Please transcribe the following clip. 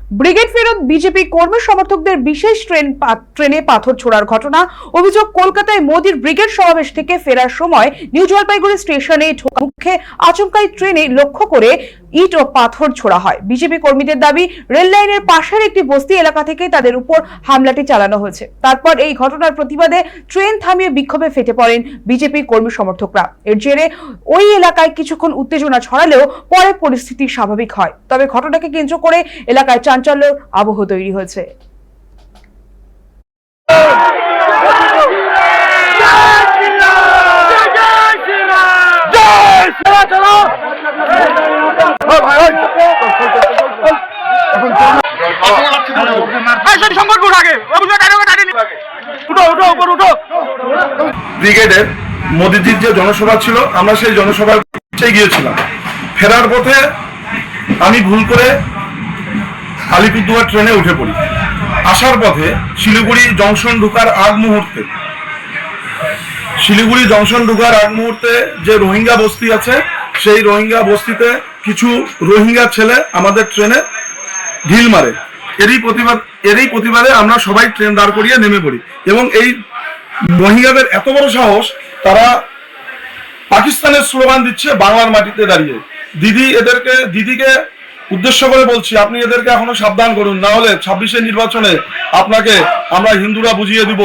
Brigade ফেরত BJP কর্মী সমর্থকদের বিশেষ ট্রেনে পাথর ছোড়ার ঘটনা। অভিযোগ, কলকাতায় মোদির ব্রিগেড সমাবেশ থেকে ফেরার সময় নিউ জলপাইগুড়ি স্টেশনে ঢোকার মুখে আচমকাই ট্রেনে লক্ষ্য করে ইট ও পাথর ছোড়া হয়। বিজেপি কর্মীদের দাবি, রেল লাইনের পাশের একটি বস্তি এলাকা থেকে তাদের উপর হামলাটি চালানো হয়েছে। তারপর এই ঘটনার প্রতিবাদে ট্রেন থামিয়ে বিক্ষোভে ফেটে পড়েন বিজেপি কর্মী সমর্থকরা। এর জেরে ওই এলাকায় কিছুক্ষণ উত্তেজনা ছড়ালেও পরে পরিস্থিতি স্বাভাবিক হয়। তবে ঘটনাকে কেন্দ্র করে এলাকায় চাঞ্চল্যের আবহ তৈরি হয়েছে। ব্রিগেডের মোদিজির যে জনসভা ছিল, আমরা সেই জনসভায় গিয়েছিলাম। ফেরার পথে আমি ভুল করে আলিপুরদুয়ার ট্রেনে উঠে পড়ি। আসার পথে শিলিগুড়ি জংশন ঢোকার আগ মুহূর্তে যে রোহিঙ্গা বস্তি আছে, সেই রোহিঙ্গা বস্তিতে কিছু রোহিঙ্গা ছেলে আমাদের ট্রেনে ঢিল মারে। এরই প্রতিবাদে আমরা সবাই ট্রেন দাঁড় করিয়ে নেমে পড়ি এবং এই রোহিঙ্গাদের এত বড় সাহস, তারা পাকিস্তানের স্লোগান দিচ্ছে বাংলার মাটিতে দাঁড়িয়ে। দিদিকে উদ্দেশ্য করে বলছি, আপনি এদেরকে এখনো সাবধান করুন, না হলে 26-এর নির্বাচনে আপনাকে আমরা হিন্দুরা বুঝিয়ে দিব